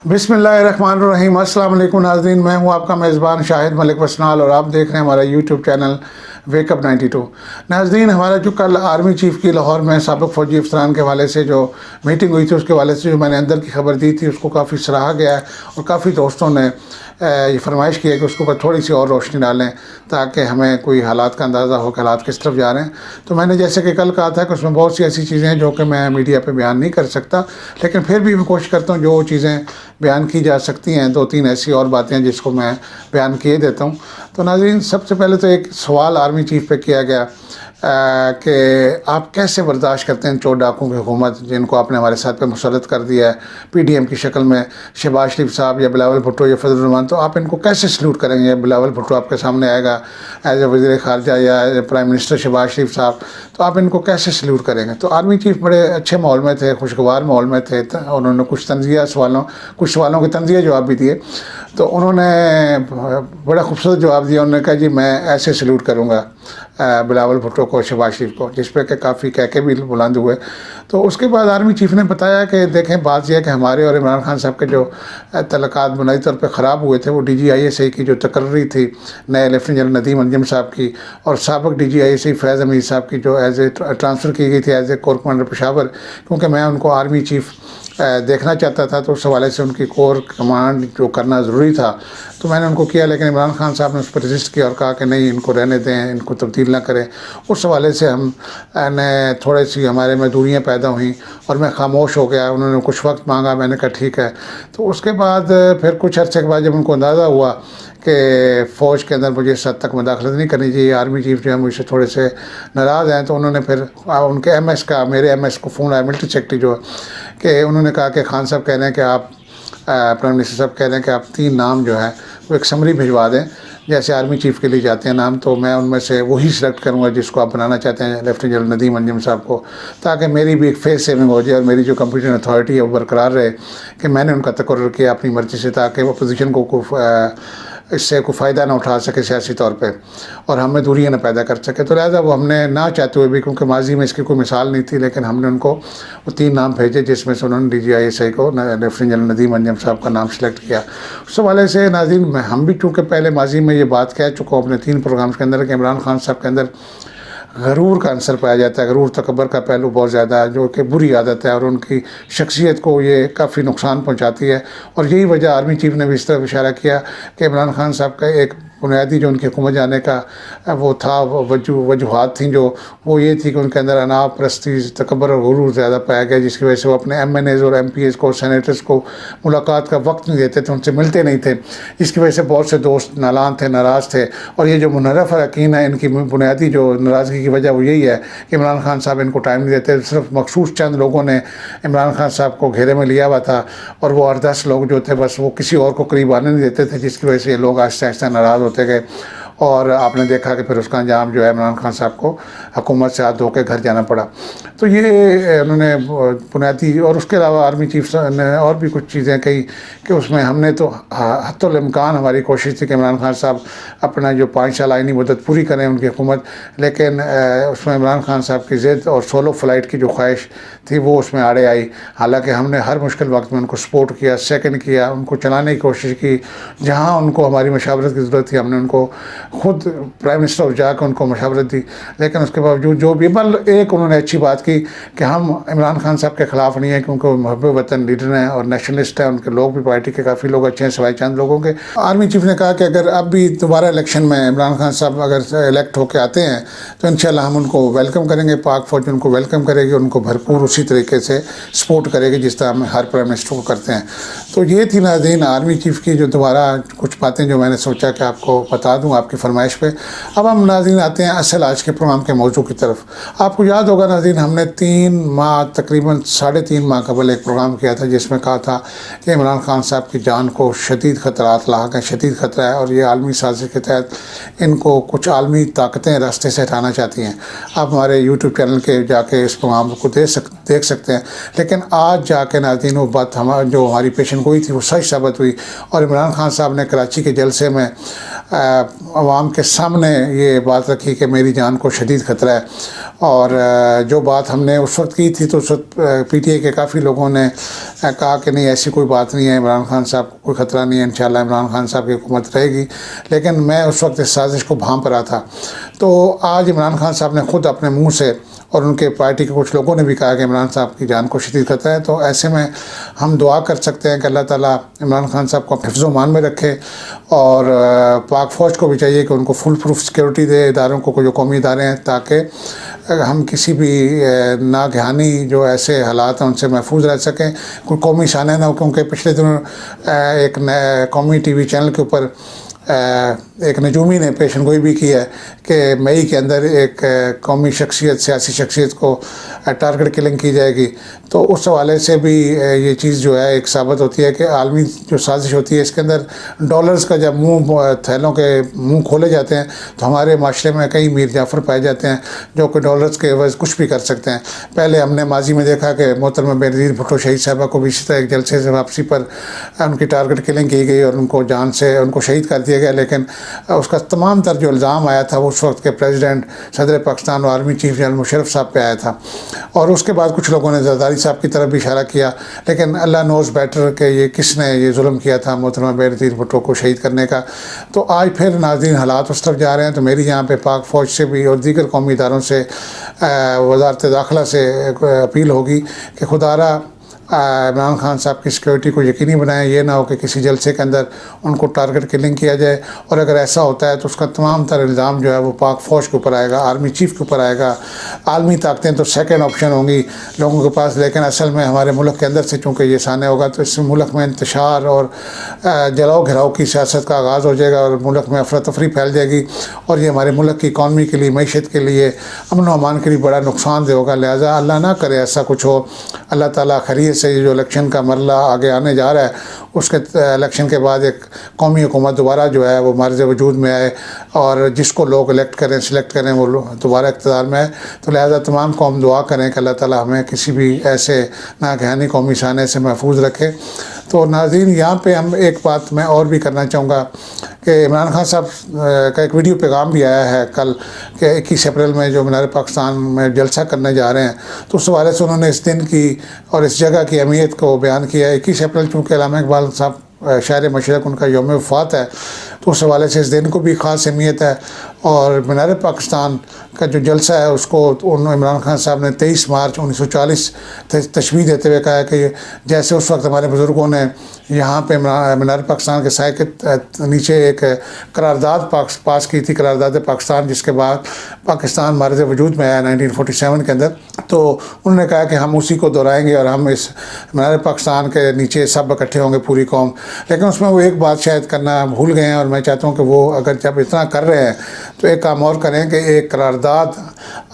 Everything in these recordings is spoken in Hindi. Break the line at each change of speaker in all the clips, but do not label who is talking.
बिस्मिल्लाहिर्रहमानिर्रहीम। अस्सलाम वालेकुम नाज़रीन, मैं हूं आपका मेज़बान शाहिद मलिक वसनाल और आप देख रहे हैं हमारा यूट्यूब चैनल वेकअप 92। नाज़रीन, हमारा जो कल आर्मी चीफ़ की लाहौर में साबिक़ फ़ौजी अफसरान के हवाले से जो मीटिंग हुई थी, उसके हवाले से जो मैंने अंदर की खबर दी थी, उसको काफ़ी सराहा गया है और काफ़ी दोस्तों ने ये फरमाइश की है कि उसके ऊपर थोड़ी सी और रोशनी डालें ताकि हमें कोई हालात का अंदाज़ा हो कि हालात किस तरफ जा रहे हैं। तो मैंने जैसे कि कल कहा था कि उसमें बहुत सी ऐसी चीज़ें हैं जो कि मैं मीडिया पे बयान नहीं कर सकता, लेकिन फिर भी मैं कोशिश करता हूँ जो चीज़ें बयान की जा सकती हैं, दो तीन ऐसी और बातें हैं जिसको मैं बयान किए देता हूँ। तो नाज़रीन, सबसे पहले तो एक सवाल आर्मी चीफ़ पे किया गया कि आप कैसे बर्दाश्त करते हैं चोर डाकुओं की हुकूमत जिनको आपने हमारे साथ पे मुसल्लत कर दिया है PDM की शक्ल में, शहबाज शरीफ साहब या बिलावल भुट्टो या फजल रहमान, तो आप इनको कैसे सल्यूट करेंगे? बिलावल भुट्टो आपके सामने आएगा एज ए वज़ीर ख़ारजा या as a prime minister Shahbaz Sharif साहब, तो आप इनको कैसे सल्यूट करेंगे? तो आर्मी चीफ़ बड़े अच्छे माहौल में थे, खुशगवार माहौल में थे। उन्होंने कुछ सवालों के तंज़िया जवाब भी दिए। तो उन्होंने बड़ा खूबसूरत जवाब दिया। उन्होंने कहा जी मैं ऐसे सल्यूट करूँगा बिलावल भुट्टो को, शहबाज शरीफ को, जिस पे कि काफ़ी कहके भी बुलंद हुए। तो उसके बाद आर्मी चीफ़ ने बताया कि देखें, बात यह है कि हमारे और इमरान खान साहब के जो तल्लुकात बुनियादी तौर पर ख़राब हुए थे, वो DGISI की जो तकर्री थी नए लेफ्टिनेंट जनरल नदीम अंजुम साहब की और साबिक़ DGISI फैज़ हमीद साहब की जो एज ए ट्रांसफ़र की गई थी as a core commander Peshawar, क्योंकि मैं उनको आर्मी चीफ़ देखना चाहता था, तो उस हवाले से उनकी कोर कमांड जो करना ज़रूरी था, तो मैंने उनको किया। लेकिन इमरान खान साहब ने उस पर रजिस्ट किया और कहा कि नहीं, इनको रहने दें, इनको तब्दील ना करें। उस हवाले से हम ने थोड़ी सी हमारे में दूरियाँ पैदा हुई और मैं खामोश हो गया। उन्होंने कुछ वक्त मांगा, मैंने कहा ठीक है। तो उसके बाद फिर कुछ अर्से के बाद जब उनको अंदाज़ा हुआ कि फ़ौज के अंदर मुझे इस हद तक मुदाखलत नहीं करनी चाहिए, आर्मी चीफ़ जो है मुझसे थोड़े से नाराज़ हैं, तो उन्होंने फिर उनके MS का, मेरे MS को फ़ोन आया, मिलिट्री सेक्रेटरी जो, कि उन्होंने कहा कि खान साहब कह रहे हैं कि आप, प्राइम मिनिस्टर साहब कह रहे हैं कि आप 3 नाम जो है वो एक समरी भिजवा दें, जैसे आर्मी चीफ़ के लिए जाते हैं नाम, तो मैं उनमें से वही सिलेक्ट करूँगा जिसको आप बनाना चाहते हैं लेफ्टिनेंट जनरल नदीम अंजुम साहब को, ताकि मेरी भी एक फेस सेविंग हो जाए और मेरी जो कंप्यूटर अथॉरिटी है वो बरकरार रहे कि मैंने उनका तकर्रुर किया अपनी मर्ज़ी से, ताकि वो अपोजिशन को इससे कोई फ़ायदा ना उठा सके सियासी तौर पे और हमें दूरियाँ ना पैदा कर सके। तो लिहाजा वो हमने ना चाहते हुए भी, क्योंकि माजी में इसकी कोई मिसाल नहीं थी, लेकिन हमने उनको वो 3 नाम भेजे जिसमें से उन्होंने DGISI को लेफ्टिनेंट जनरल नदीम अंजुम साहब का नाम सेलेक्ट किया। उस हवाले से नाज़रीन, हम भी चूँकि पहले माजी में ये बात कह चुका हूँ अपने 3 प्रोग्राम्स के अंदर कि इमरान खान साहब के अंदर गरूर का अंसर पाया जाता है, गरूर तकब्बर का पहलू बहुत ज़्यादा है, जो कि बुरी आदत है और उनकी शख्सियत को ये काफ़ी नुकसान पहुंचाती है। और यही वजह आर्मी चीफ़ ने भी इस तरफ इशारा किया कि इमरान खान साहब का एक बुनियादी जो उनकी हुकूमत जाने का वो था, वजूहात थी, जो वो ये थी कि उनके अंदर अनाप परस्ती, तकब्बर और गुरूर ज़्यादा पाया गया, जिसकी वजह से वो अपने MNAs और MPs को, सेनेटर्स को मुलाकात का वक्त नहीं देते थे, उनसे मिलते नहीं थे, जिसकी वजह से बहुत से दोस्त नालान थे, नाराज़ थे। और ये जो मुनर्रफ अरकान है, इनकी बुनियादी जो नाराज़गी की वजह वो यही है कि इमरान खान साहब इनको टाइम नहीं देते। सिर्फ मखसूस चंद लोगों ने इमरान खान साहब को घेरे में लिया हुआ था और वो 8-10 लोग जो थे बस वो किसी और को करीब आने नहीं देते थे, जिसकी वजह से ये लोग आहिस्ता आहिस्ता नाराज़ होते गए और आपने देखा कि फिर उसका अंजाम जो है इमरान खान साहब को हुकूमत से हाथ धो के घर जाना पड़ा। तो ये उन्होंने बुनियादी, और उसके अलावा आर्मी चीफ ने और भी कुछ चीज़ें कही कि उसमें हमने तो हत्तुल इम्कान हमारी कोशिश थी कि इमरान खान साहब अपना जो 5 साल आइनी मुद्दत पूरी करें उनकी हुकूमत, लेकिन उसमें इमरान खान साहब की ज़िद और सोलो फ्लाइट की जो ख्वाहिश थी वो उसमें आड़े आई। हालांकि हमने हर मुश्किल वक्त में उनको सपोर्ट किया, सेकंड किया, उनको चलाने की कोशिश की, जहाँ उनको हमारी मशावरत की ज़रूरत थी हमने उनको खुद प्राइम मिनिस्टर जाकर उनको मशावरत दी। लेकिन उसके बावजूद जो भी, बल एक उन्होंने अच्छी बात की कि हम इमरान खान साहब के ख़िलाफ़ नहीं है, क्योंकि वो महबूब वतन लीडर हैं और नेशनलिस्ट हैं, उनके लोग भी पार्टी के काफ़ी लोग अच्छे हैं सिवाय चंद लोगों के। आर्मी चीफ ने कहा कि अगर अब भी दोबारा इलेक्शन में इमरान खान साहब अगर इलेक्ट होकर आते हैं तो इंशाल्लाह हम उनको वेलकम करेंगे, पाक फ़ौज उनको वेलकम करेगी, उनको भरपूर उसी तरीके से सपोर्ट करेगी जिस तरह हम हर प्राइम मिनिस्टर को करते हैं। तो ये थी नाज़रीन आर्मी चीफ़ की जो दोबारा कुछ बातें जो मैंने सोचा कि आपको बता दूँ आपकी फरमाइश पे। अब हम नाज़रीन आते हैं असल आज के प्रोग्राम के मौजू की तरफ। आपको याद होगा नाज़रीन, हमने 3 माह तकरीबन 3.5 माह कबल एक प्रोग्राम किया था जिसमें कहा था कि इमरान खान साहब की जान को शदीद ख़तरात लाहक हैं, शदीद ख़तरा है और ये आलमी साजिश के तहत इनको कुछ आलमी ताकतें रास्ते से हटाना चाहती हैं। आप हमारे यूट्यूब चैनल के जाके इस प्रोग्राम को देख सकते हैं। लेकिन आज जाके नाज़रीन वो बात जो हमारी पेशन गोई थी वो सच साबित हुई और इमरान खान साहब ने कराची के जलसे में आवाम के सामने ये बात रखी कि मेरी जान को शदीद ख़तरा है। और जो बात हमने उस वक्त की थी तो उस वक्त PTI के काफ़ी लोगों ने कहा कि नहीं ऐसी कोई बात नहीं है, इमरान खान साहब को कोई ख़तरा नहीं है, इंशाल्लाह इमरान खान साहब की हुकूमत रहेगी। लेकिन मैं उस वक्त इस साजिश को भांप रहा था। तो आज इमरान खान साहब ने ख़ुद अपने मुँह से और उनके पार्टी के कुछ लोगों ने भी कहा कि इमरान साहब की जान को शदीद खतरा है। तो ऐसे में हम दुआ कर सकते हैं कि अल्लाह ताला इमरान खान साहब को हिफ्ज़ मान में रखे। और पाक फ़ौज को भी चाहिए कि उनको फुल प्रूफ सिक्योरिटी दे इदारों को, जो कौमी इदारे हैं, ताकि हम किसी भी नागहानी जो ऐसे हालात हैं उनसे महफूज रह सकें, कोई कौमी शाने ना हो। क्योंकि पिछले दिनों एक नए कौमी TV चैनल के ऊपर एक नजूमी ने पेशन गोई भी की है कि मई के अंदर एक कौमी शख्सियत, सियासी शख्सियत को टारगेट किलिंग की जाएगी। तो उस हवाले से भी ये चीज़ जो है एक साबित होती है कि आलमी जो साजिश होती है इसके अंदर डॉलर्स का जब थैलों के मुंह खोले जाते हैं तो हमारे माशरे में कई मीर जाफ़र पाए जाते हैं जो कि डॉलर्स के एवज़ कुछ भी कर सकते हैं। पहले हमने माजी में देखा कि मोहतरमा बेनज़ीर भुट्टो शहीद साहबा को भी इसी तरह एक जलसे से वापसी पर उनकी टारगेट किलिंग की गई और उनको जान से उनको शहीद कर दिया गया। लेकिन उसका तमाम तर जो इल्ज़ाम आया था वो उस वक्त के प्रेसिडेंट, सदर पाकिस्तान और आर्मी चीफ जनरल मुशर्रफ साहब पे आया था। और उसके बाद कुछ लोगों ने जरदारी साहब की तरफ भी इशारा किया। लेकिन अल्लाह नोज़ बेटर कि ये किसने ये जुल्म किया था मोहतरमा बेनज़ीर भुट्टो को शहीद करने का। तो आज फिर नाज़रीन हालात उस तरफ जा रहे हैं। तो मेरी यहाँ पे पाक फ़ौज से भी और दीगर कौमी इदारों से, वज़ारत दाखिला से अपील होगी कि खुदारा इमरान खान साहब की सिक्योरिटी को यकीनी बनाएं। ये ना हो कि किसी जलसे के अंदर उनको टारगेट किलिंग किया जाए। और अगर ऐसा होता है तो उसका तमाम तर इल्ज़ाम जो है वो पाक फ़ौज के ऊपर आएगा, आर्मी चीफ़ के ऊपर आएगा। आलमी ताकतें तो सेकंड ऑप्शन होंगी लोगों के पास, लेकिन असल में हमारे मुल्क के अंदर से चूँकि ये सामने होगा तो इस मुल्क में इंतशार और जलाओ घिराव की सियासत का आगाज़ हो जाएगा और मुल्क में अफरा तफरी फैल जाएगी। और ये हमारे मुल्क की इकॉनमी के लिए, मईशत के लिए, अमन व अमान के लिए बड़ा नुकसानदेह होगा। लिहाजा अल्लाह ना करे ऐसा कुछ हो। अल्लाह ताला खैरियत से जो इलेक्शन का मरला आगे आने जा रहा है उसके इलेक्शन के बाद एक कौमी हुकूमत दोबारा जो है वो मार्ज़ वजूद में आए और जिसको लोग इलेक्ट करें, सिलेक्ट करें, वो दोबारा इक़्तिदार में आए। तो लिहाजा तमाम कौम दुआ करें कि अल्लाह ताला हमें किसी भी ऐसे नागहानी कौमी शाने से महफूज रखे। तो नाज़रीन यहाँ पे हम एक बात मैं और भी करना चाहूँगा कि इमरान खान साहब का एक वीडियो पैगाम भी आया है कल कि 21 अप्रैल में जो मीनार पाकिस्तान में जलसा करने जा रहे हैं। तो उस हवाले से उन्होंने इस दिन की और इस जगह की अहमियत को बयान किया है। 21 अप्रैल चूँकि अल्लामा इकबाल साहब शायर मशरक़ उनका यौम वफ़ात है तो उस हवाले से इस दिन को भी ख़ास अहमियत है। और मीनार पाकिस्तान का जो जलसा है उसको इमरान खान साहब ने 23 मार्च 1940 तशबीह देते हुए कहा है कि जैसे उस वक्त हमारे बुज़ुर्गों ने यहाँ पे मीनार पाकिस्तान के साए के नीचे एक करारदाद पास की थी, करारदाद पाकिस्तान, जिसके बाद पाकिस्तान मार्ज़ वजूद में आया 1947 के अंदर। तो उन्होंने कहा कि हम उसी को दोहराएंगे और हम इस मीनार पाकिस्तान के नीचे सब इकट्ठे होंगे, पूरी कौम। लेकिन उसमें वो एक बात शायद करना भूल गए हैं और मैं चाहता हूँ कि वो अगर जब इतना कर रहे हैं तो एक काम और करें कि एक करारदाद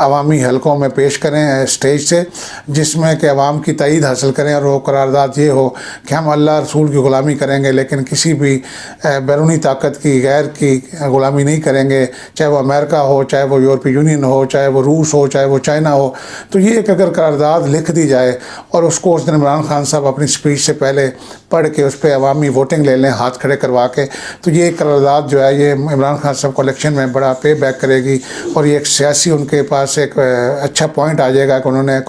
अवामी हलकों में पेश करें स्टेज से, जिसमें कि अवाम की तईद हासिल करें। और वो करारदाद ये हो कि हम अल्लाह रसूल की ग़ुलामी करेंगे लेकिन किसी भी बैरूनी ताकत की, गैर की ग़ुलामी नहीं करेंगे, चाहे वो अमेरिका हो, चाहे वो यूरोपीय यूनियन हो, चाहे वो रूस हो, चाहे वो चाइना हो। तो ये एक अगर करारदाद लिख दी जाए और उसको उस दिन इमरान खान साहब अपनी स्पीच से पहले पढ़ के उस पर अवामी वोटिंग ले लें हाथ खड़े करवा के, तो ये करारदाद जो है ये इमरान खान साहब को इलेक्शन में बड़ा पे बैक करेगी। और ये एक सियासी उनके पास एक अच्छा पॉइंट आ जाएगा कि उन्होंने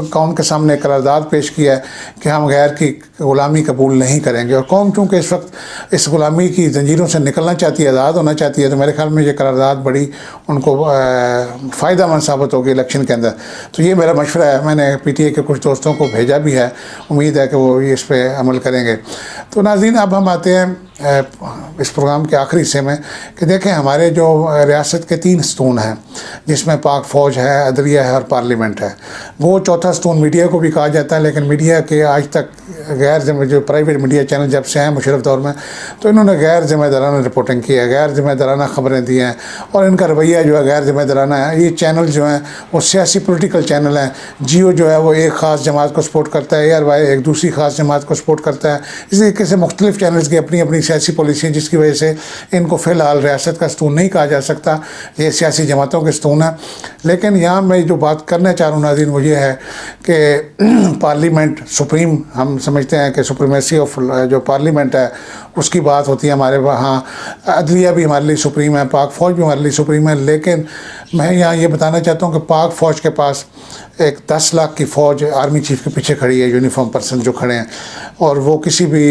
कौम के सामने करारदाद पेश किया है कि हम गैर की ग़ुलामी कबूल नहीं करेंगे। और कौम चूँकि इस वक्त इस ग़ुलामी की जंजीरों से निकलना चाहती है, आज़ाद होना चाहती है, तो मेरे ख्याल में ये करारदाद बड़ी उनको फ़ायदा मंद साबित होगी इलेक्शन के अंदर। तो ये मेरा मशवरा है, मैंने PTI के कुछ दोस्तों को भेजा भी है, उम्मीद है कि वो इस पर अमल करेंगे। तो नाज़रीन अब हम आते हैं इस प्रोग्राम के आखिरी हिस्से में कि देखें हमारे जो रियासत के 3 स्तून हैं जिसमें पाक फ़ौज है, अदलिया है और पार्लियामेंट है। वो चौथा स्तून मीडिया को भी कहा जाता है, लेकिन मीडिया के आज तक जो प्राइवेट मीडिया चैनल जब से हैं मुशर्रफ दौर में, तो इन्होंने गैर ज़िम्मेदाराना रिपोर्टिंग की है, गैर ज़िम्मेदाराना ख़बरें दी हैं और इनका रवैया जो है गैर ज़िम्मेदाराना है। ये चैनल जो हैं वो सियासी पोलिटिकल चैनल हैं। जियो जो है वो एक ख़ास जमात को सपोर्ट करता है, ARY एक दूसरी ख़ास जमात को सपोर्ट करता है। इसी तरीके से मुख्तलिफ़ चैनल्स की अपनी अपनी सियासी पॉलिसी है, जिसकी वजह से इनको फ़िलहाल रियासत का स्तून नहीं कहा जा सकता, ये सियासी जमातों के स्तून है। लेकिन यहाँ मैं जो बात करना चाह रहा हूँ नाज़रीन वो ये है कि पार्लियामेंट सुप्रीम, हम समझते हैं कि सुप्रीमेसी ऑफ जो पार्लियामेंट है उसकी बात होती है हमारे वहाँ। अदलिया भी हमारे लिए सुप्रीम है, पाक फ़ौज भी हमारे लिए सुप्रीम है। लेकिन मैं यहाँ ये बताना चाहता हूँ कि पाक फ़ौज के पास एक 10 लाख की फ़ौज आर्मी चीफ़ के पीछे खड़ी है, यूनिफॉर्म पर्सन जो खड़े हैं, और वो किसी भी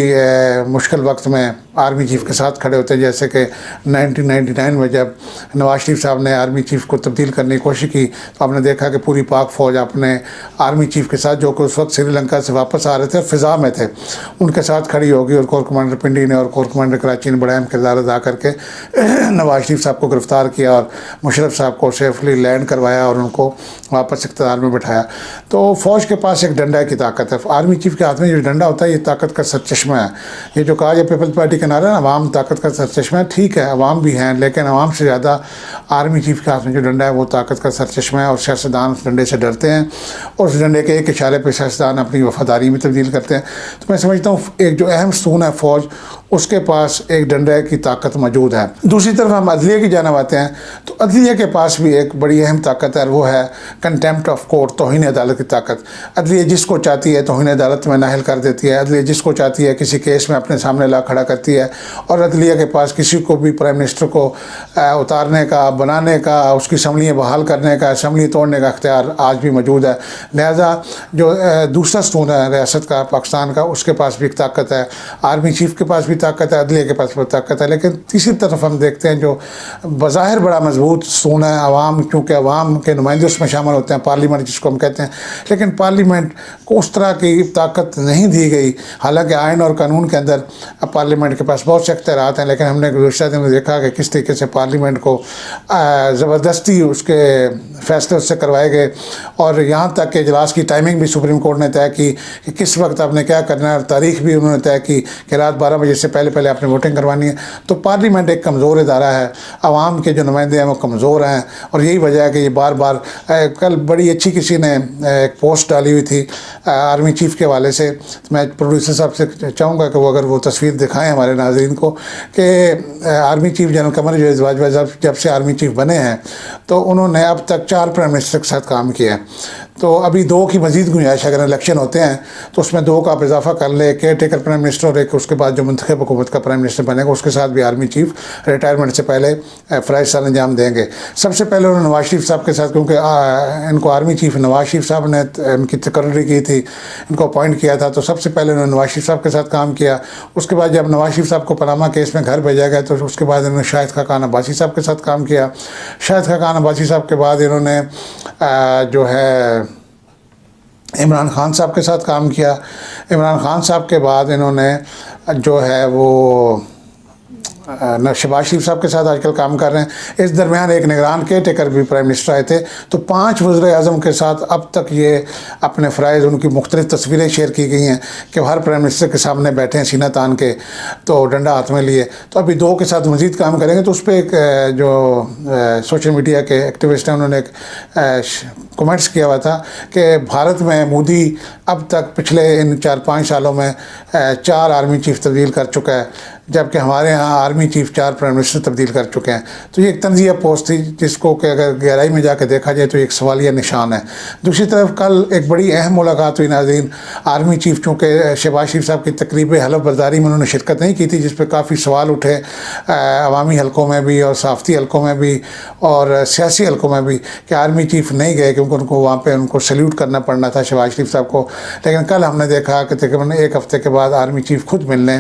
मुश्किल वक्त में आर्मी चीफ़ के साथ खड़े होते हैं। जैसे कि 1999 में जब नवाज शरीफ साहब ने आर्मी चीफ़ को तब्दील करने की कोशिश की, तो आपने देखा कि पूरी पाक फ़ौज अपने आर्मी चीफ़ के साथ, जो कि उस वक्त श्रीलंका से वापस आ रहे थे, फ़िज़ा में थे, उनके साथ खड़ी होगी। और कोर कमांडर पिंडी ने और कोर कमांडर कराची ने बड़ा अहम किरदार अदा करके नवाज शरीफ साहब को गिरफ़्तार किया और मुशर्रफ साहब को सेफली लैंड करवाया और उनको वापस इक़्तिदार में बैठाया। तो फ़ौज के पास एक डंडा की ताकत है। आर्मी चीफ़ के हाथ में जो डंडा होता है, ये ताकत का सरचश्मा है। ये जो कहा जाए पीपल्स पार्टी के नारा है, अवाम ताकत का सरचश्मा है, ठीक है, अवाम भी हैं, लेकिन अवाम से ज़्यादा आर्मी चीफ़ के हाथ में जो डंडा है वो ताकत का सरचश्मा है। और सियासतदान उस डंडे से डरते हैं और उस डंडे के एक इशारे पर सियासतदान अपनी वफादारी में तब्दील करते हैं। तो मैं समझता हूँ एक जो अहम स्तून है फ़ौज, उसके पास एक डंडे की ताकत मौजूद है। दूसरी तरफ हम अदलिया की जानिब आते हैं, तो अदलिया के पास भी एक बड़ी अहम ताकत है, वो है कंटेम्प्ट ऑफ कोर्ट, तौहीन अदालत की ताकत। अदलिया जिसको चाहती है तौहीन अदालत में नाहिल कर देती है, अदलिया जिसको चाहती है किसी केस में अपने सामने ला खड़ा करती है। और अदलिया के पास किसी को भी प्राइम मिनिस्टर को उतारने का, बनाने का, उसकी असम्बलियाँ बहाल करने का, असम्बली तोड़ने का अख्तियार आज भी मौजूद है। लिहाजा जो दूसरा स्तून है रियासत का, पाकिस्तान का, उसके पास भी एक ताकत है। आर्मी चीफ़ के पास भी ताकत है, अदलिया के पास भी ताकत है। लेकिन तीसरी तरफ हम देखते हैं जो बज़ाहिर बड़ा मजबूत स्तून है, अवाम, क्योंकि अवाम के नुमाइंदे उसमें शामिल होते हैं, पार्लियामेंट जिसको हम कहते हैं। लेकिन पार्लियामेंट को उस तरह की ताकत नहीं दी गई। हालांकि आइन और कानून के अंदर पार्लियामेंट के पास बहुत से अख्तियारात हैं, लेकिन हमने गुज़श्ता दिन में देखा कि किस तरीके से पार्लियामेंट को ज़बरदस्ती उसके फैसले उससे करवाए गए। और यहाँ तक कि इजलास की टाइमिंग भी सुप्रीम कोर्ट ने तय की कि किस वक्त आपने क्या करना है, और तारीख भी उन्होंने तय की कि रात 12 बजे से पहले आपने वोटिंग करवानी है। तो पार्लियामेंट एक कमज़ोर इदारा है, आवाम के जो नुमाइंदे हैं वो कमज़ोर हैं, और यही वजह है कि ये बार बार कल बड़ी अच्छी किसी ने एक पोस्ट डाली हुई थी आर्मी चीफ़ के हवाले से। तो मैं प्रोड्यूसर साहब से चाहूँगा कि वो अगर वो तस्वीर दिखाएं हमारे नाज़रीन को कि army chief general Qamar Javed Bajwa जब से आर्मी चीफ़ बने हैं तो उन्होंने अब तक 4 प्राइम मिनिस्टर के साथ काम किया है। तो अभी 2 की मज़ीद गुंजाइश, अगर इलेक्शन होते हैं तो उसमें 2 का आप इजाफा कर ले, केयर टेकर प्राइम मिनिस्टर और एक उसके बाद जो मुंतखब हुकूमत का प्राइम मिनिस्टर बनेगा, उसके साथ भी आर्मी चीफ़ रिटायरमेंट से पहले फ़राइज़ सर अंजाम देंगे। सबसे पहले उन्होंने नवाज शरीफ साहब के साथ, क्योंकि इनको आर्मी चीफ़ नवाज शरीफ साहब ने इनकी तकर्री की थी, इनको अपॉइंट किया था, तो सबसे पहले उन्होंने नवाज शरीफ साहब के साथ काम किया। उसके बाद जब नवाज शरीफ साहब को पनामा केस में घर भेजा गया तो उसके बाद इन्होंने शाहिद खाकान अब्बासी साहब के साथ काम किया। शाहिद खाकान अब्बासी साहब के बाद इन्होंने जो है इमरान खान साहब के साथ काम किया। इमरान खान साहब के बाद इन्होंने जो है वो शहबाज शरीफ साहब के साथ आजकल काम कर रहे हैं। इस दरमियान एक निगरान केयर टेकर भी प्राइम मिनिस्टर आए थे। तो 5 वज़ीर आज़म के साथ अब तक ये अपने फ़राइज़, उनकी मुख्तलिफ़ तस्वीरें शेयर की गई हैं कि हर प्राइम मिनिस्टर के सामने बैठे हैं सीना तान के, तो डंडा हाथ में लिए। तो अभी 2 के साथ मज़ीद काम करेंगे। तो उस पर एक जो सोशल मीडिया के एक्टिविस्ट हैं उन्होंने एक कमेंट्स किया हुआ था कि भारत में मोदी अब तक पिछले इन 4-5 सालों में 4 आर्मी चीफ़ तब्दील कर चुका है, जबकि हमारे यहाँ आर्मी चीफ़ 4 प्राइम मिनिस्टर तब्दील कर चुके हैं। तो ये एक तंज़िया पोस्ट थी जिसको कि अगर गहराई में जाकर देखा जाए तो एक सवालिया निशान है। दूसरी तरफ कल एक बड़ी अहम मुलाकात हुई नाज़रीन, आर्मी चीफ़ चूँकि शहबाज शरीफ साहब की तकरीब हलफ बर्दारी में उन्होंने शिरकत नहीं की थी, जिस पर काफ़ी सवाल उठे अवामी हलकों में भी और सहाफ़ती हलकों में भी और सियासी हलकों में भी कि आर्मी चीफ़ नहीं गए क्योंकि उनको वहाँ पर उनको सल्यूट करना पड़ना था शहबाज शरीफ साहब को। लेकिन कल हमने देखा कि तकरीबन 1 हफ़्ते के बाद आर्मी चीफ़ खुद मिलने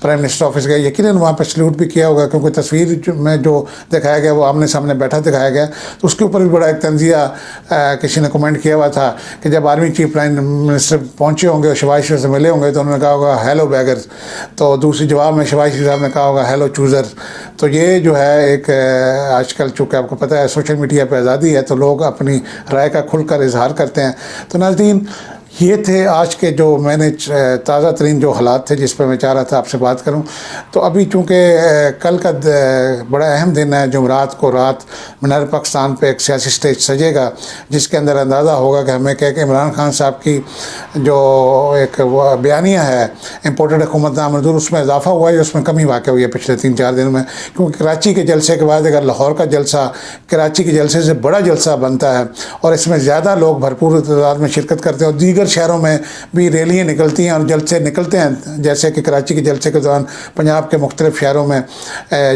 प्राइम मिनिस्टर ऑफिस गए। यकीनन वहाँ पर सल्यूट भी किया होगा क्योंकि तस्वीर में जो दिखाया गया वो आमने सामने बैठा दिखाया गया। तो उसके ऊपर भी बड़ा एक तंज़िया किसी ने कमेंट किया हुआ था कि जब आर्मी चीफ़ प्राइम मिनिस्टर पहुँचे होंगे और शहबाज शरीफ से मिले होंगे तो उन्होंने कहा होगा हेलो बैगर्स, तो दूसरी जवाब में शहबाज शरीफ साहब ने कहा होगा हेलो चूज़र। तो ये जो है एक आजकल चूँकि आपको पता है सोशल मीडिया पर आज़ादी है तो लोग अपनी राय का खुलकर इजहार करते हैं। तो नाज़रीन ये थे आज के जो मैंने ताज़ा तरीन जो हालात थे जिस पर मैं चाह रहा था आपसे बात करूं। तो अभी चूँकि कल का बड़ा अहम दिन है, जुमरात को रात मीनार पाकिस्तान पे एक सियासी स्टेज सजेगा जिसके अंदर अंदाज़ा होगा कि हमें कह के इमरान खान साहब की जो एक बयानिया है इम्पोर्टेड हुकूमत मंजूर, उसमें इजाफा हुआ है, उसमें कमी वाक़ हुई है पिछले 3-4 दिन में। क्योंकि कराची के जलसे के बाद अगर लाहौर का जलसा कराची के जलसे से बड़ा जलसा बनता है और इसमें ज़्यादा लोग भरपूर तादाद में शिरकत करते हैं और दीगर शहरों में भी रैलियाँ निकलती हैं और जलसे निकलते हैं, जैसे कि कराची के जलसे के दौरान पंजाब के मुख्तलिफ शहरों में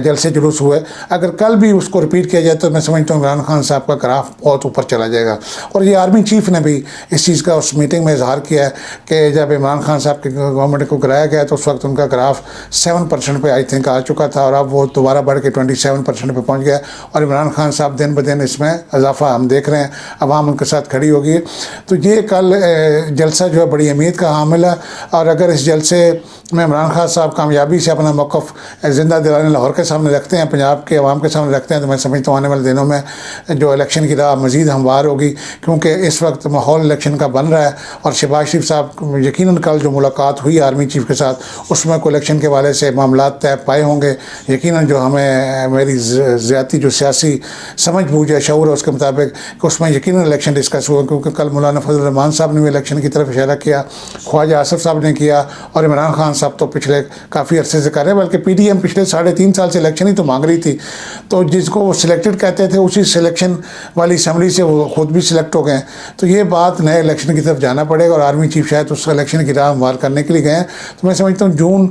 जलसे जुलूस हुए। अगर कल भी उसको रिपीट किया जाए तो मैं समझता हूँ इमरान खान साहब का ग्राफ बहुत ऊपर चला जाएगा। और ये आर्मी चीफ ने भी इस चीज़ का उस मीटिंग में इजहार किया है कि जब इमरान खान साहब की गवर्नमेंट को गिराया गया तो उस वक्त उनका ग्राफ 7% पे आई थिंक आ चुका था और अब वो दोबारा बढ़ के 27% पे पहुंच गया। और इमरान खान साहब दिन ब दिन इसमें इजाफा हम देख रहे हैं, अवाम उनके साथ खड़ी होगी। तो ये कल जलसा जो है बड़ी उम्मीद का हामिल है। और अगर इस जलसे में इमरान खान साहब कामयाबी से अपना मौक़िफ़ ज़िंदा दिलाने लाहौर के सामने रखते हैं, पंजाब के अवाम के सामने रखते हैं, तो मैं समझता हूँ आने वाले दिनों में जो इलेक्शन की राह मज़ीद हमवार होगी, क्योंकि इस वक्त माहौल इलेक्शन का बन रहा है। और शहबाज शरीफ साहब यकीनन कल जो मुलाकात हुई आर्मी चीफ के साथ उसमें कोई इलेक्शन के वाले से मामला तय पाए होंगे। यकीनन जो हमें मेरी ज़्यादा जो सियासी समझ बूझ है, शऊर है, उसके मुताबिक कि उसमें यकीनन इलेक्शन डिस्कस हुआ, क्योंकि कल मौलाना फजल रहमान साहब ने भी इलेक्शन की तरफ इशारा किया, ख्वाजा आसिफ साहब ने किया और इमरान खान साहब तो पिछले काफ़ी अरसे से कर रहे हैं, बल्कि PDM पिछले 3.5 साल से इलेक्शन ही तो मांग रही थी। तो जिसको वो सिलेक्टेड कहते थे उसी सिलेक्शन वाली असम्बली से वो खुद भी सिलेक्ट हो गए। तो ये बात नए इलेक्शन की तरफ जाना पड़ेगा और आर्मी चीफ शायद उस इलेक्शन की राह हमवार करने के लिए गए हैं। तो मैं समझता हूँ जून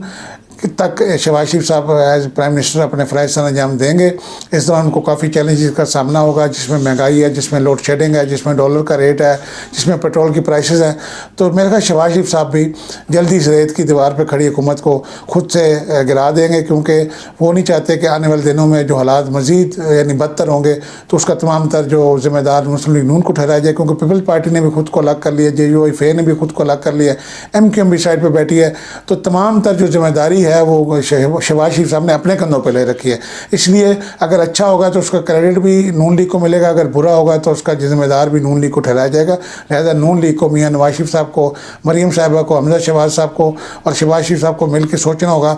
तक शहबाज शरीफ साहब एज प्राइम मिनिस्टर अपने फ़राइज़ सर अंजाम देंगे। इस दौरान उनको काफ़ी चैलेंजेस का सामना होगा, जिसमें महंगाई है, जिसमें लोड शेडिंग है, जिसमें डॉलर का रेट है, जिसमें पेट्रोल की प्राइसेस हैं। तो मेरे ख्याल शहबाज शरीफ साहब भी जल्दी इस रेत की दीवार पर खड़ी हुकूमत को खुद से गिरा देंगे, क्योंकि वो नहीं चाहते कि आने वाले दिनों में जो हालात मज़ीद यानी बदतर होंगे तो उसका तमाम तर जो ज़िम्मेदार मुस्लिम लीग नून को ठहराया जाए, क्योंकि पीपल्स पार्टी ने भी खुद को अलग कर लिया, JUIF ने भी खुद को अलग कर लिया, MQM भी साइड पर बैठी है। तो तमाम तर जो जिम्मेदारी है वो शहबाज शरीफ साहब ने अपने कंधों पर ले रखी है। इसलिए अगर अच्छा होगा तो उसका क्रेडिट भी नून लीग को मिलेगा, अगर बुरा होगा तो उसका जिम्मेदार भी नून लीग को ठहराया जाएगा। लिहाजा नून लीग को, मियां नवाज शरीफ साहब को, मरीम साहिबा को, हमजा शहबाज साहब को और शहबाज शरीफ साहब को मिल के सोचना होगा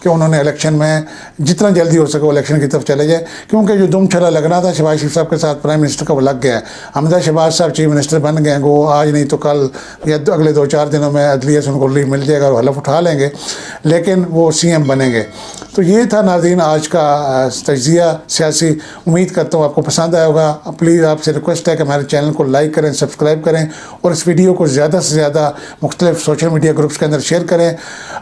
कि उन्होंने इलेक्शन में जितना जल्दी हो सके वो इलेक्शन की तरफ चले जाए, क्योंकि जो दुम छला लगना था शहबाज शरीफ साहब के साथ प्राइम मिनिस्टर का वो लग गया है। हमजा शहबाज साहब चीफ मिनिस्टर बन गए, वो आज नहीं तो कल या अगले 2-4 दिनों में अदलिया से उनको रिलीफ मिल जाएगा और हलफ उठा लेंगे, लेकिन वो CM बनेंगे। तो ये था नाज़रीन आज का तजिया सियासी। उम्मीद करता हूँ आपको पसंद आया होगा। प्लीज़ आपसे रिक्वेस्ट है कि हमारे चैनल को लाइक करें, सब्सक्राइब करें और इस वीडियो को ज़्यादा से ज़्यादा मुख्तलिफ सोशल मीडिया ग्रुप्स के अंदर शेयर करें।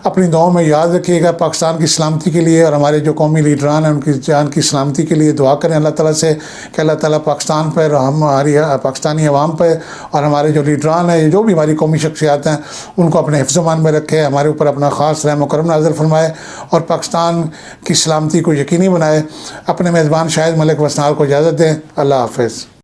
अपनी दुआओं में याद रखिएगा पाकिस्तान की सलामती के लिए और हमारे जो कौमी लीडरान हैं उनकी जान की सलामती के लिए दुआ करें अल्लाह ताला से कि अल्लाह ताला पाकिस्तान पर, हमारी पाकिस्तानी अवाम पर और हमारे जो लीडरान हैं, जो भी हमारी कौमी शख्सियात हैं, उनको अपने हिफ्ज़-ओ-मान में रखे, हमारे ऊपर अपना ख़ास रहम व करम नाज़िल फरमाए और पाकिस्तान की सलामती को यकीनी बनाए। अपने मेज़बान शाहिद मलिक वसनाल को इजाज़त दें। अल्लाह हाफ़िज़।